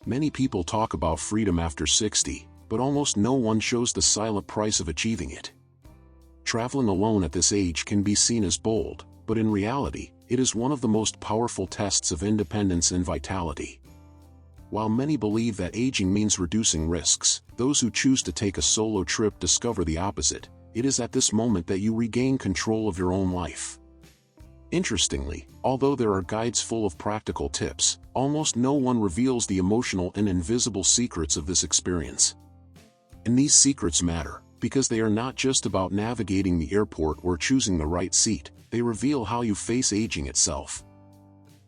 Many people talk about freedom after 60, but almost no one shows the silent price of achieving it. Traveling alone at this age can be seen as bold, but in reality, it is one of the most powerful tests of independence and vitality. While many believe that aging means reducing risks, those who choose to take a solo trip discover the opposite. It is at this moment that you regain control of your own life. Interestingly, although there are guides full of practical tips, almost no one reveals the emotional and invisible secrets of this experience. And these secrets matter, because they are not just about navigating the airport or choosing the right seat, they reveal how you face aging itself.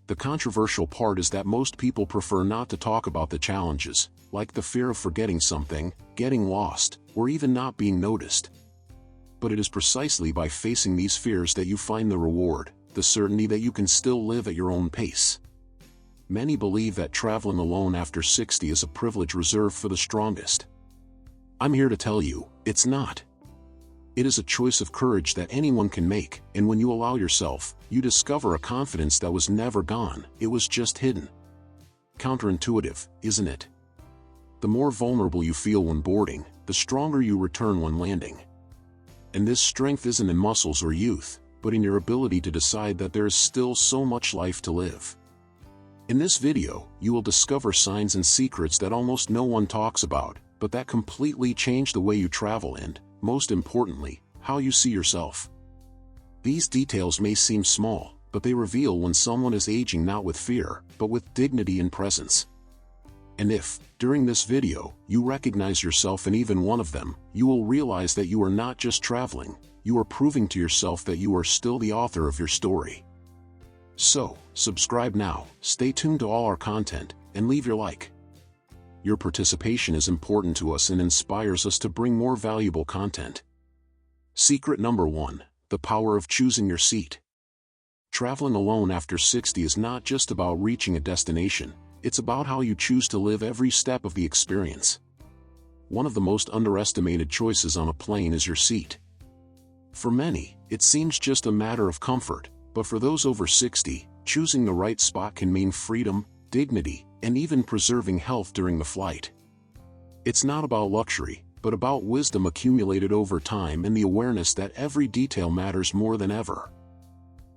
The controversial part is that most people prefer not to talk about the challenges, like the fear of forgetting something, getting lost, or even not being noticed. But it is precisely by facing these fears that you find the reward, the certainty that you can still live at your own pace. Many believe that traveling alone after 60 is a privilege reserved for the strongest. I'm here to tell you, it's not. It is a choice of courage that anyone can make, and when you allow yourself, you discover a confidence that was never gone, it was just hidden. Counterintuitive, isn't it? The more vulnerable you feel when boarding, the stronger you return when landing. And this strength isn't in muscles or youth, but in your ability to decide that there is still so much life to live. In this video, you will discover signs and secrets that almost no one talks about, but that completely change the way you travel and, most importantly, how you see yourself. These details may seem small, but they reveal when someone is aging not with fear, but with dignity and presence. And if, during this video, you recognize yourself in even one of them, you will realize that you are not just traveling, you are proving to yourself that you are still the author of your story. So, subscribe now, stay tuned to all our content, and leave your like. Your participation is important to us and inspires us to bring more valuable content. Secret number 1, the power of choosing your seat. Traveling alone after 60 is not just about reaching a destination, it's about how you choose to live every step of the experience. One of the most underestimated choices on a plane is your seat. For many, it seems just a matter of comfort, but for those over 60, choosing the right spot can mean freedom, dignity, and even preserving health during the flight. It's not about luxury, but about wisdom accumulated over time and the awareness that every detail matters more than ever.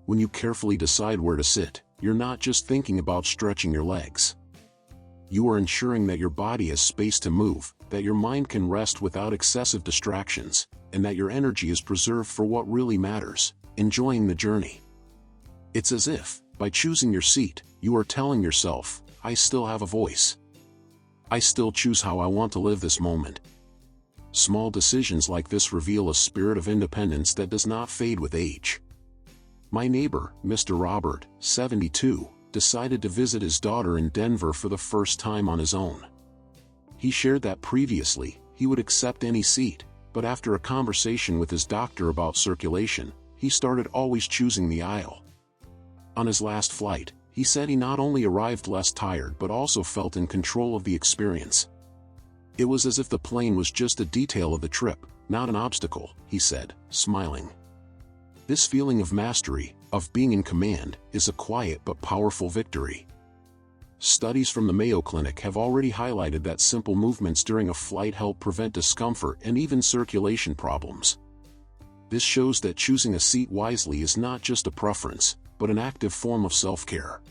When you carefully decide where to sit, you're not just thinking about stretching your legs. You are ensuring that your body has space to move, that your mind can rest without excessive distractions, and that your energy is preserved for what really matters, enjoying the journey. It's as if, by choosing your seat, you are telling yourself, I still have a voice. I still choose how I want to live this moment. Small decisions like this reveal a spirit of independence that does not fade with age. My neighbor, Mr. Robert, 72, decided to visit his daughter in Denver for the first time on his own. He shared that previously, he would accept any seat, but after a conversation with his doctor about circulation, he started always choosing the aisle. On his last flight, he said he not only arrived less tired but also felt in control of the experience. It was as if the plane was just a detail of the trip, not an obstacle, he said, smiling. This feeling of mastery, of being in command, is a quiet but powerful victory. Studies from the Mayo Clinic have already highlighted that simple movements during a flight help prevent discomfort and even circulation problems. This shows that choosing a seat wisely is not just a preference, but an active form of self-care.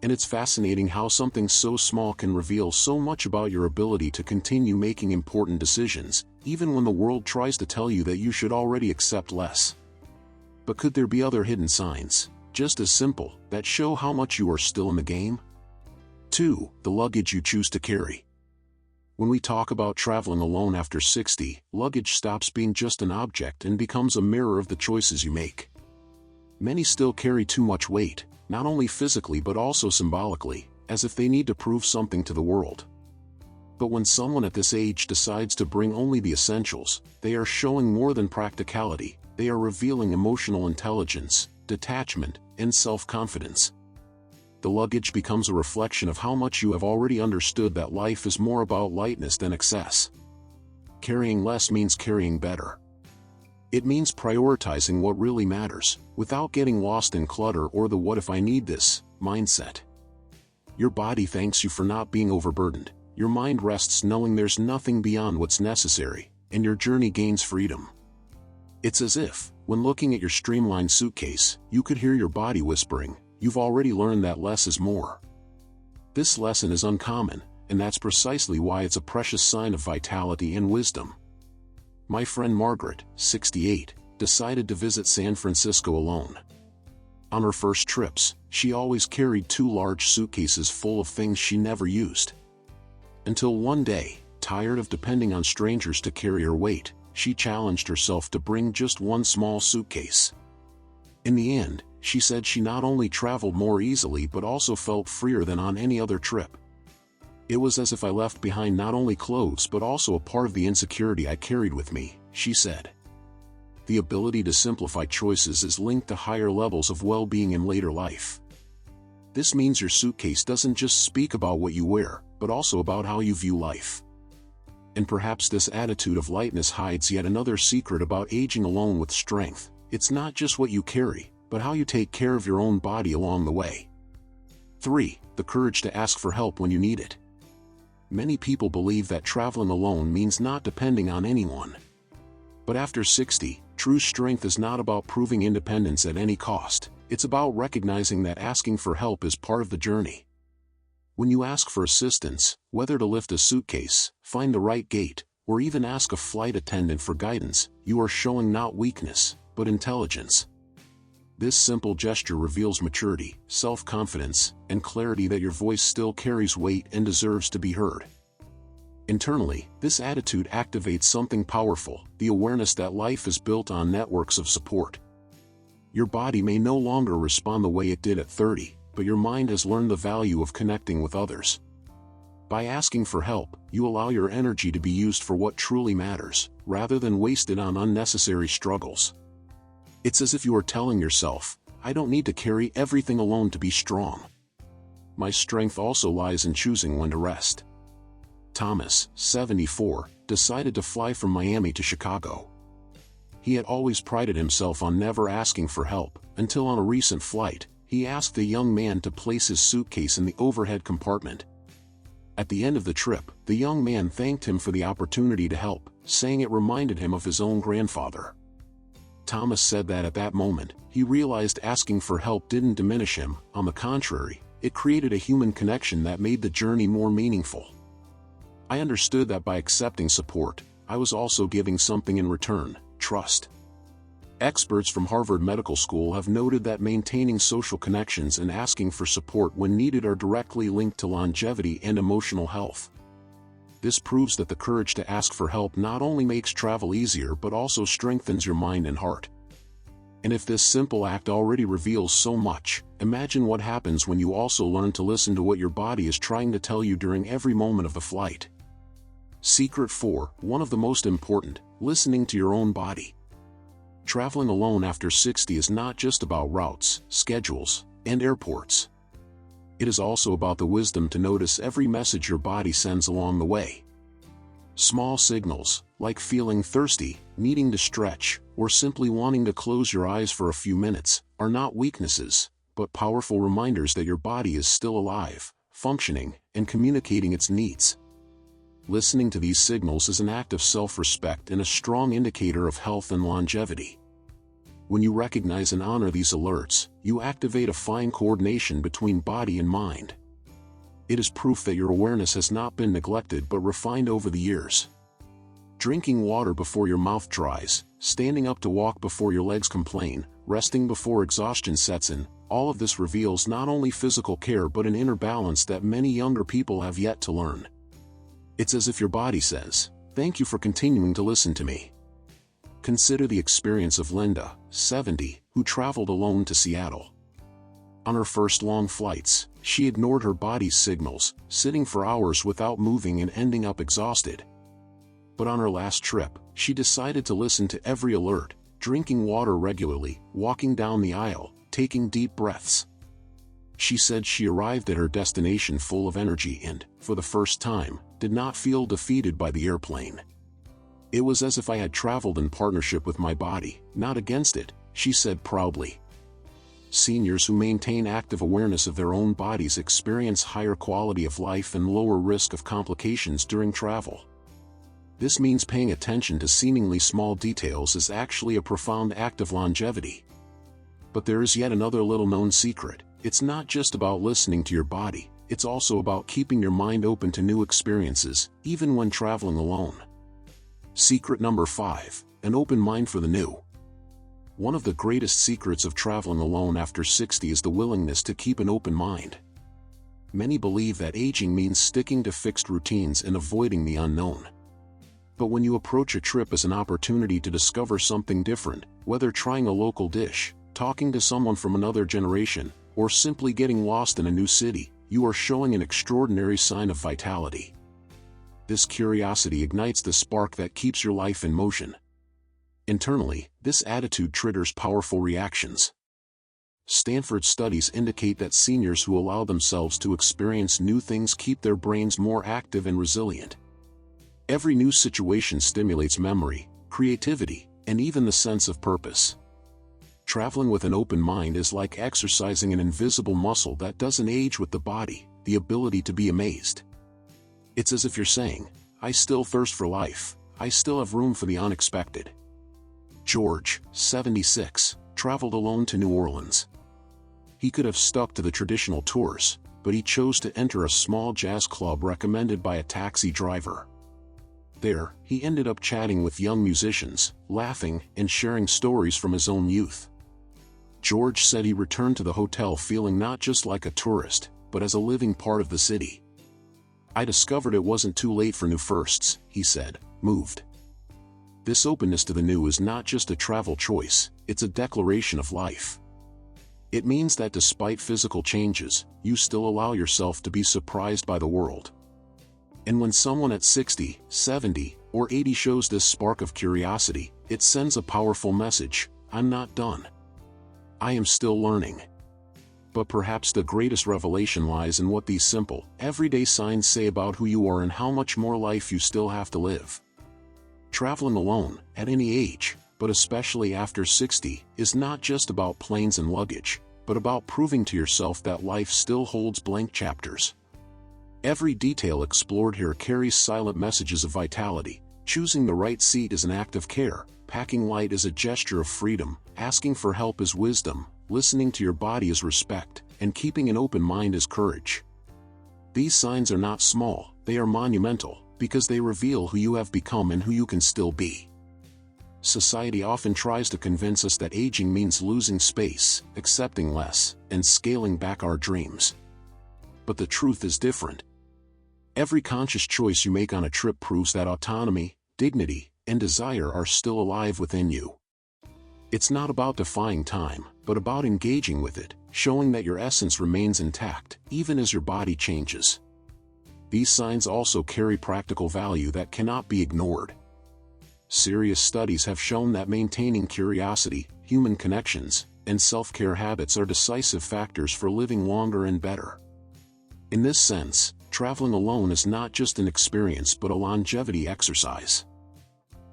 And it's fascinating how something so small can reveal so much about your ability to continue making important decisions, even when the world tries to tell you that you should already accept less. But could there be other hidden signs, just as simple, that show how much you are still in the game? 2. The luggage you choose to carry. When we talk about traveling alone after 60, luggage stops being just an object and becomes a mirror of the choices you make. Many still carry too much weight, not only physically but also symbolically, as if they need to prove something to the world. But when someone at this age decides to bring only the essentials, they are showing more than practicality, they are revealing emotional intelligence, detachment, and self-confidence. The luggage becomes a reflection of how much you have already understood that life is more about lightness than excess. Carrying less means carrying better. It means prioritizing what really matters, without getting lost in clutter or the "what if I need this" mindset. Your body thanks you for not being overburdened, your mind rests knowing there's nothing beyond what's necessary, and your journey gains freedom. It's as if, when looking at your streamlined suitcase, you could hear your body whispering, "You've already learned that less is more." This lesson is uncommon, and that's precisely why it's a precious sign of vitality and wisdom. My friend Margaret, 68, decided to visit San Francisco alone. On her first trips, she always carried 2 large suitcases full of things she never used. Until one day, tired of depending on strangers to carry her weight, she challenged herself to bring just 1 small suitcase. In the end, she said she not only traveled more easily but also felt freer than on any other trip. "It was as if I left behind not only clothes but also a part of the insecurity I carried with me," she said. The ability to simplify choices is linked to higher levels of well-being in later life. This means your suitcase doesn't just speak about what you wear, but also about how you view life. And perhaps this attitude of lightness hides yet another secret about aging alone with strength. It's not just what you carry, but how you take care of your own body along the way. 3. The courage to ask for help when you need it. Many people believe that traveling alone means not depending on anyone. But after 60, true strength is not about proving independence at any cost. It's about recognizing that asking for help is part of the journey. When you ask for assistance, whether to lift a suitcase, find the right gate, or even ask a flight attendant for guidance, you are showing not weakness, but intelligence. This simple gesture reveals maturity, self-confidence, and clarity that your voice still carries weight and deserves to be heard. Internally, this attitude activates something powerful, the awareness that life is built on networks of support. Your body may no longer respond the way it did at 30, but your mind has learned the value of connecting with others. By asking for help, you allow your energy to be used for what truly matters, rather than wasted on unnecessary struggles. It's as if you are telling yourself, "I don't need to carry everything alone to be strong. My strength also lies in choosing when to rest." Thomas, 74, decided to fly from Miami to Chicago. He had always prided himself on never asking for help, until on a recent flight, he asked the young man to place his suitcase in the overhead compartment. At the end of the trip, the young man thanked him for the opportunity to help, saying it reminded him of his own grandfather. Thomas said that at that moment, he realized asking for help didn't diminish him. On the contrary, it created a human connection that made the journey more meaningful. "I understood that by accepting support, I was also giving something in return: trust." Experts from Harvard Medical School have noted that maintaining social connections and asking for support when needed are directly linked to longevity and emotional health. This proves that the courage to ask for help not only makes travel easier but also strengthens your mind and heart. And if this simple act already reveals so much, imagine what happens when you also learn to listen to what your body is trying to tell you during every moment of the flight. Secret 4, one of the most important: listening to your own body. Traveling alone after 60 is not just about routes, schedules, and airports. It is also about the wisdom to notice every message your body sends along the way. Small signals, like feeling thirsty, needing to stretch, or simply wanting to close your eyes for a few minutes, are not weaknesses, but powerful reminders that your body is still alive, functioning, and communicating its needs. Listening to these signals is an act of self-respect and a strong indicator of health and longevity. When you recognize and honor these alerts, you activate a fine coordination between body and mind. It is proof that your awareness has not been neglected but refined over the years. Drinking water before your mouth dries, standing up to walk before your legs complain, resting before exhaustion sets in, all of this reveals not only physical care but an inner balance that many younger people have yet to learn. It's as if your body says, "Thank you for continuing to listen to me." Consider the experience of Linda, 70, who traveled alone to Seattle. On her first long flights, she ignored her body's signals, sitting for hours without moving and ending up exhausted. But on her last trip, she decided to listen to every alert, drinking water regularly, walking down the aisle, taking deep breaths. She said she arrived at her destination full of energy and, for the first time, did not feel defeated by the airplane. "It was as if I had traveled in partnership with my body, not against it," she said proudly. Seniors who maintain active awareness of their own bodies experience higher quality of life and lower risk of complications during travel. This means paying attention to seemingly small details is actually a profound act of longevity. But there is yet another little-known secret. It's not just about listening to your body, it's also about keeping your mind open to new experiences, even when traveling alone. Secret number 5, an open mind for the new. One of the greatest secrets of traveling alone after 60 is the willingness to keep an open mind. Many believe that aging means sticking to fixed routines and avoiding the unknown. But when you approach a trip as an opportunity to discover something different, whether trying a local dish, talking to someone from another generation, or simply getting lost in a new city, you are showing an extraordinary sign of vitality. This curiosity ignites the spark that keeps your life in motion. Internally, this attitude triggers powerful reactions. Stanford studies indicate that seniors who allow themselves to experience new things keep their brains more active and resilient. Every new situation stimulates memory, creativity, and even the sense of purpose. Traveling with an open mind is like exercising an invisible muscle that doesn't age with the body, the ability to be amazed. It's as if you're saying, I still thirst for life, I still have room for the unexpected. George, 76, traveled alone to New Orleans. He could have stuck to the traditional tours, but he chose to enter a small jazz club recommended by a taxi driver. There, he ended up chatting with young musicians, laughing, and sharing stories from his own youth. George said he returned to the hotel feeling not just like a tourist, but as a living part of the city. I discovered it wasn't too late for new firsts, he said, moved. This openness to the new is not just a travel choice, it's a declaration of life. It means that despite physical changes, you still allow yourself to be surprised by the world. And when someone at 60, 70, or 80 shows this spark of curiosity, it sends a powerful message: I'm not done. I am still learning. But perhaps the greatest revelation lies in what these simple, everyday signs say about who you are and how much more life you still have to live. Traveling alone, at any age, but especially after 60, is not just about planes and luggage, but about proving to yourself that life still holds blank chapters. Every detail explored here carries silent messages of vitality. Choosing the right seat is an act of care, packing light is a gesture of freedom, asking for help is wisdom, listening to your body is respect, and keeping an open mind is courage. These signs are not small, they are monumental, because they reveal who you have become and who you can still be. Society often tries to convince us that aging means losing space, accepting less, and scaling back our dreams. But the truth is different. Every conscious choice you make on a trip proves that autonomy, dignity, and desire are still alive within you. It's not about defying time, but about engaging with it, showing that your essence remains intact, even as your body changes. These signs also carry practical value that cannot be ignored. Serious studies have shown that maintaining curiosity, human connections, and self-care habits are decisive factors for living longer and better. In this sense, traveling alone is not just an experience but a longevity exercise.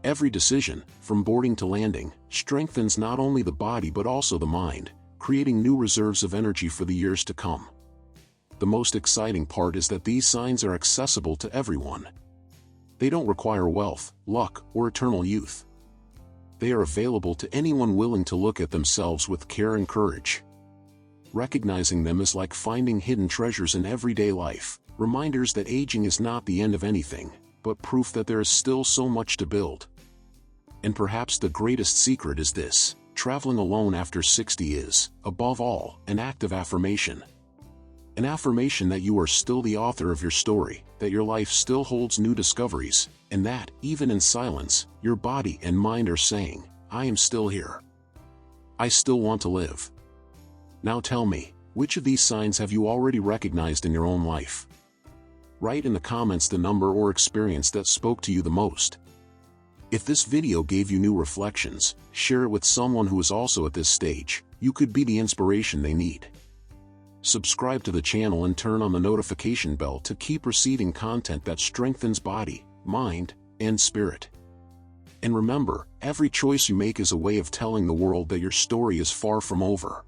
Every decision, from boarding to landing, strengthens not only the body but also the mind, creating new reserves of energy for the years to come. The most exciting part is that these signs are accessible to everyone. They don't require wealth, luck, or eternal youth. They are available to anyone willing to look at themselves with care and courage. Recognizing them is like finding hidden treasures in everyday life, reminders that aging is not the end of anything, but proof that there is still so much to build. And perhaps the greatest secret is this: traveling alone after 60 is, above all, an act of affirmation. An affirmation that you are still the author of your story, that your life still holds new discoveries, and that, even in silence, your body and mind are saying, I am still here. I still want to live. Now tell me, which of these signs have you already recognized in your own life? Write in the comments the number or experience that spoke to you the most. If this video gave you new reflections, share it with someone who is also at this stage. You could be the inspiration they need. Subscribe to the channel and turn on the notification bell to keep receiving content that strengthens body, mind, and spirit. And remember, every choice you make is a way of telling the world that your story is far from over.